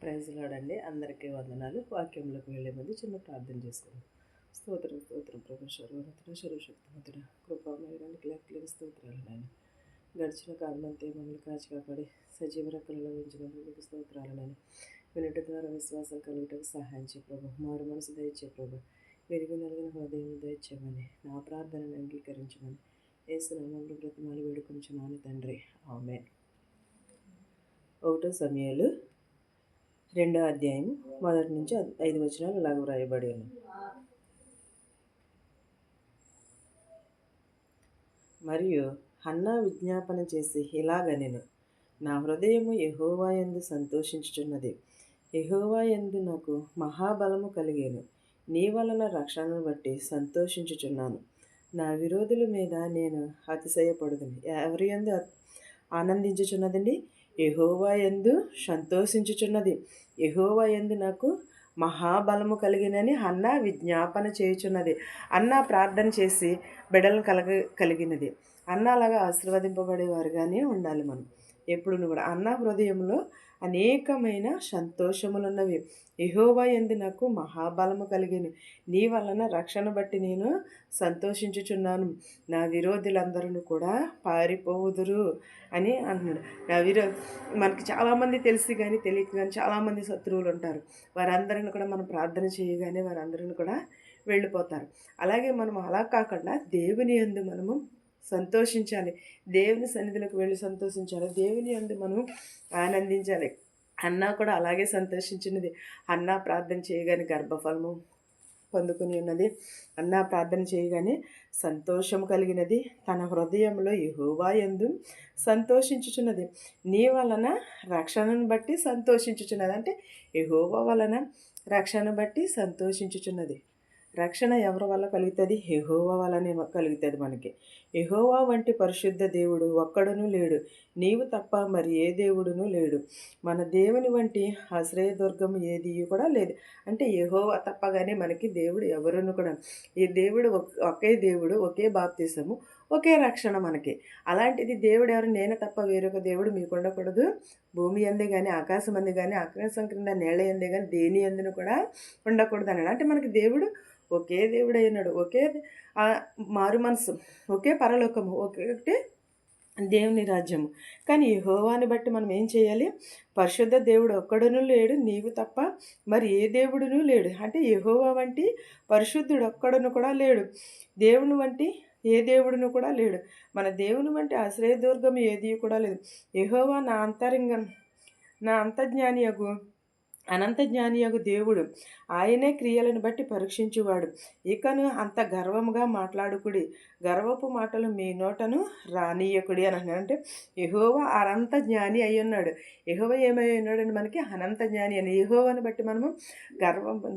Praise లాడండి. అందరికీ వందనాలు. వాక్యంలోకి వెళ్ళే ముందు చిన్న ప్రార్థన చేసుకుందాం. స్తోత్రం స్తోత్రం ప్రభు సర్వోన్నతుడ సర్వశక్తిమంతుడ కృపామయుడానికి లెక్కలేని స్తోత్రాలు నాయన. గడిచిన కాలమంతే మమ్మల్ని కాచి కాపాడి సజీవ రెక్కలలో ఉంచినందుకు మీకు స్తోత్రాలు నాయన. వినట ద్వారా విశ్వాసం కలుగుటకు సహాయం చే ప్రభు. మారు మనసు దయచే ప్రభు. వెలుగు నలిగిన హృదయం దయచేయమని నా ప్రార్థనను అంగీకరించమని యేసునామములో బ్రతిమాలి వేడుకొంచున్నాను తండ్రి. ఆమేన్. 1 సమూయేలు 2వ అధ్యాయం 1 నుంచి 5 వచనాలు ఇలాగ వ్రాయబడి ఉన్నాయి. మరియు హన్నా విజ్ఞాపన చేసి ఇలాగనెను, నా హృదయము యెహోవా యందు సంతోషించుచున్నది. యెహోవా యందు నాకు మహాబలము కలిగేను. నీ వలన రక్షణను బట్టి సంతోషించుచున్నాను. నా విరోధుల మీద నేను అతిశయపడుదును. ఎవరి యందు ఆనందించుచున్నదండి? యెహోవా యందు సంతోషించుచున్నది. యెహోవా యందు నాకు మహాబలము కలిగినని హన్నా విజ్ఞాపన చేయుచున్నది. అన్నా ప్రార్థన చేసి బిడ్డలను కలిగినది. అన్న అలాగా ఆశీర్వదింపబడేవారుగానే ఉండాలి మనం ఎప్పుడు కూడా. అన్న హృదయంలో అనేకమైన సంతోషములున్నవి. యెహోవా యందు నాకు మహాబలము కలిగిన, నీ వలన రక్షణ బట్టి నేను సంతోషించుచున్నాను. నా విరోధులందరూ కూడా పారిపోవుదురు అని అంటున్నాడు. మనకి చాలామంది తెలిసి కానీ తెలియక కానీ చాలామంది శత్రువులు ఉంటారు. వారందరిని కూడా మనం ప్రార్థన చేయగానే వారందరిని కూడా వెళ్ళిపోతారు. అలాగే మనం అలా కాకుండా దేవుని యందు మనము సంతోషించాలి. దేవుని సన్నిధిలోకి వెళ్ళి సంతోషించాలి. దేవుని యందు మనం ఆనందించాలి. అన్నా కూడా అలాగే సంతోషించినది. అన్నా ప్రార్థన చేయగానే గర్భఫలము పొందుకుని ఉన్నది. అన్నా ప్రార్థన చేయగానే సంతోషం కలిగినది. తన హృదయంలో యెహోవా యందు సంతోషించుచున్నది. నీ వలన రక్షణను బట్టి సంతోషించుచున్నది. అంటే యెహోవా వలన రక్షణ బట్టి సంతోషించుచున్నది. రక్షణ ఎవరి వల్ల కలుగుతుంది? యెహోవా వల్లనే కలుగుతుంది మనకి. యెహోవా వంటి పరిశుద్ధ దేవుడు ఒక్కడునూ లేడు. నీవు తప్ప మరి ఏ దేవుడునూ లేడు. మన దేవుని వంటి ఆశ్రయదుర్గం ఏది కూడా లేదు. అంటే యెహోవా తప్పగానే మనకి దేవుడు ఎవరును కూడా. ఈ దేవుడు ఒకే దేవుడు, ఒకే బాప్తిసము, ఒకే రక్షణ మనకి. అలాంటిది దేవుడు ఎవరు? నేను తప్ప వేరొక దేవుడు మీకు ఉండకూడదు. భూమి అందే కానీ ఆకాశం అందే కానీ ఆకాశం క్రింద నేల అందే కానీ దేని అందును కూడా ఉండకూడదు అన్నాడు. అంటే మనకి దేవుడు ఒకే దేవుడు అయినాడు. ఒకే మారు మనసు, ఒకే పరలోకము, ఒకే దేవుని రాజ్యము. కానీ యెహోవాని బట్టి మనం ఏం చేయాలి? పరిశుద్ధ దేవుడు ఒక్కడునూ లేడు, నీవు తప్ప మరి ఏ దేవుడునూ లేడు. అంటే యెహోవా వంటి పరిశుద్ధుడు ఒక్కడును కూడా లేడు. దేవుని వంటి ఏ దేవుడును కూడా లేడు. మన దేవుని వంటి ఆశ్రయదుర్గం ఏది కూడా లేదు. యెహోవా నా అంతర్జ్ఞానియగు అనంత జ్ఞానియగు దేవుడు. ఆయనే క్రియలను బట్టి పరీక్షించువాడు. ఇకను అంత గర్వముగా మాట్లాడుకుడి, గర్వపు మాటలు మీ నోటను రానీయకుడి అని అన్నాడు. అంటే యెహోవా అనంత జ్ఞాని అయి ఉన్నాడు. యెహోవా ఏమై ఉన్నాడని మనకి అనంత జ్ఞాని అని. యెహోవాని బట్టి మనము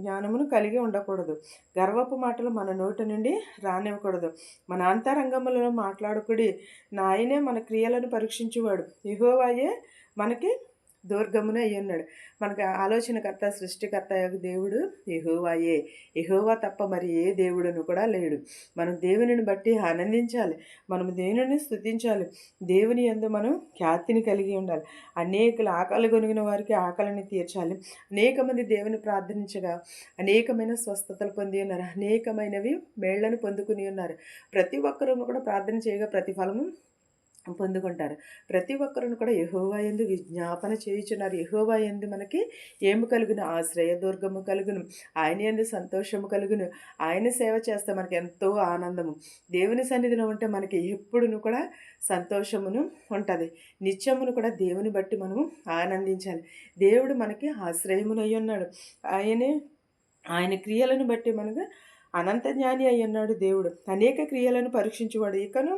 జ్ఞానమును కలిగి ఉండకూడదు. గర్వపు మాటలు మన నోటి నుండి రానివ్వకూడదు. మన అంతరంగములలో మాట్లాడుకుడి. ఆయనే మన క్రియలను పరీక్షించువాడు. యెహోవాయే మనకి దుర్గమున అయ్యి ఉన్నాడు. మనకు ఆలోచనకర్త, సృష్టికర్త యొక్క దేవుడు యెహోవాయే. యెహోవా తప్ప మరి ఏ దేవుడును కూడా లేడు. మనం దేవునిని బట్టి ఆనందించాలి. మనం దేవుని స్తుతించాలి. దేవుని యందు మనం ఖ్యాతిని కలిగి ఉండాలి. అనేకులు ఆకలి కొనిగిన వారికి ఆకలిని తీర్చాలి. అనేక మంది దేవుని ప్రార్థించగా అనేకమైన స్వస్థతలు పొంది ఉన్నారు. అనేకమైనవి మేళ్లను పొందుకుని ఉన్నారు. ప్రతి ఒక్కరూ కూడా ప్రార్థన చేయగా ప్రతిఫలము పొందుకుంటారు. ప్రతి ఒక్కరును కూడా యెహోవా యందు విజ్ఞాపన చేయుచున్నారు. యెహోవా యందు మనకి ఏమి కలుగును? ఆశ్రయదుర్గము కలుగును. ఆయన యందు సంతోషము కలుగును. ఆయన సేవ చేస్తే మనకి ఎంతో ఆనందము. దేవుని సన్నిధిలో ఉంటే మనకి ఎప్పుడును కూడా సంతోషమును ఉంటుంది. నిత్యమును కూడా దేవుని బట్టి మనము ఆనందించాలి. దేవుడు మనకి ఆశ్రయమునై ఉన్నాడు. ఆయన క్రియలను బట్టి మనకు అనంత జ్ఞాని అయి ఉన్నాడు దేవుడు. అనేక క్రియలను పరీక్షించువాడు. ఇకను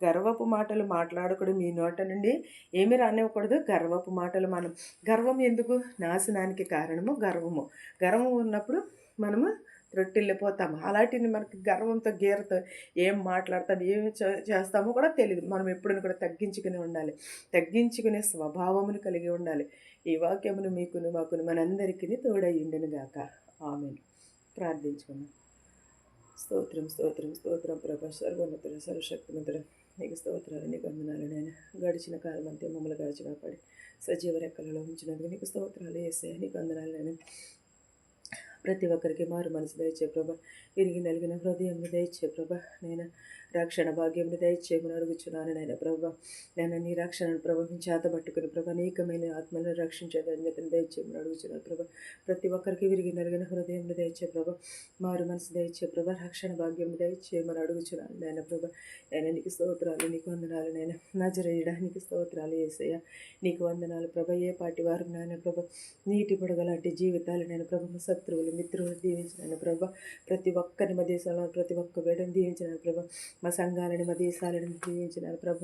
గర్వపు మాటలు మాట్లాడకూడదు. మీ నోట నుండి ఏమి రానివ్వకూడదు. గర్వపు మాటలు. మనం గర్వం ఎందుకు? నాశనానికి కారణము గర్వము. గర్వం ఉన్నప్పుడు మనము త్రొట్టిల్లిపోతాము. అలాంటిని మనకి గర్వంతో గీరతో ఏం మాట్లాడతాం, ఏమి చేస్తామో కూడా తెలియదు. మనం ఎప్పుడూ కూడా తగ్గించుకుని ఉండాలి. తగ్గించుకునే స్వభావమును కలిగి ఉండాలి. ఈ వాక్యమును మీకును మాకును మనందరికీ తోడయ్యుండును గాక. ఆమేన్. ప్రార్థించుకున్నాం. స్తోత్రం స్తోత్రం స్తోత్రం ప్రభా సర్వోన్నతుడ సర్వశక్తిమంతుడ నీకు స్తోత్రాలు, నీకు వందనాలు నాయన. గడిచిన కాలం అంతే మమ్మల్ని కాచి కాపాడి సజీవ రెక్కలలో ఉంచినందుకు నీకు స్తోత్రాలు యేసయ్య. నీకు వందనాలు నేను ప్రతి ఒక్కరికి మారు మనసు దయచే ప్రభ, విరిగి నలిగిన హృదయం దయచే ప్రభ, నేను రక్షణ భాగ్యం దయచేయమని అడుగుచున్నాను నాయన ప్రభ. నేను నీ రక్షణను ప్రభ మీ చేత పట్టుకుని ప్రభ అనేకమైన ఆత్మలను రక్షించే ధన్యతను దయచేయమని అడుగుచున్నాను ప్రభ. ప్రతి ఒక్కరికి విరిగి నలిగిన హృదయం దయచే ప్రభ, మారు మనసు దయచే ప్రభ, రక్షణ భాగ్యం దయచేయమని అడుగుచున్నాను నాయన ప్రభ. నేను నీకు స్తోత్రాలు, నీకు వందనాలు నాయన నజరేయుడా, నీకు స్తోత్రాలు యేసయ్య. నీకు వందనాలు ప్రభ. ఏ పాటి వారు నాయన ప్రభ నీటి పొడగలాంటి జీవితాలు నేను ప్రభ, శత్రువులు మిత్రులు దీవించినాను ప్రభ. ప్రతి ఒక్కరిని మా దేశంలో ప్రతి ఒక్క వేడని దీవించినాను ప్రభ. మా సంఘాలని మా దేశాలను దీవించినాను ప్రభ.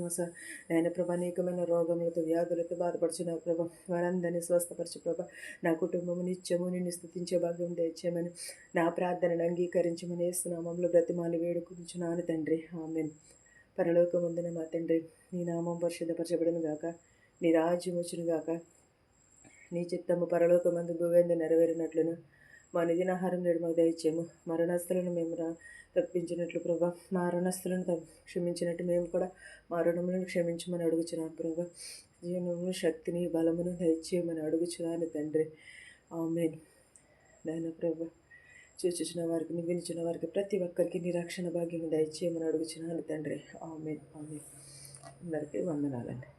నాయన ప్రభ అనేకమైన రోగములతో వ్యాధులతో బాధపడుచున్నారు ప్రభ. వారందరినీ స్వస్థపరచు ప్రభ. నా కుటుంబము నిత్యము నిన్ను స్తుతించే భాగ్యం దయచేయమని నా ప్రార్థనను అంగీకరించమని యేసునామంలో బ్రతిమాలి వేడుకుంటున్నాను తండ్రి. ఆమేన్. పరలోకమందున మా తండ్రి, నీ నామం పరిశుద్ధపరచబడును గాక, నీ రాజ్యం వచ్చును గాక, నీ చిత్తము పరలోకమందు భూవేందు నెరవేరినట్లును మా నిధినాహారం నేడు మాకు దయచేయము. మరణస్తులను మేము తప్పించినట్లు ప్రభా, మా రుణస్తులను క్షమించినట్టు మేము కూడా మా రుణములను క్షమించమని అడుగుచున్నాను ప్రభా. జీవనమును శక్తిని బలమును దయచేయమని అడుగుచున్నాను తండ్రి. ఆమేన్. నాయన ప్రభా, చూచుచున్న వారికి వినిచిన వారికి ప్రతి ఒక్కరికి నీ రక్షణ భాగ్యం దయచేయమని అడుగుచున్నాను తండ్రి. ఆమేన్. ఆమేన్. అందరికీ వందనాలండి.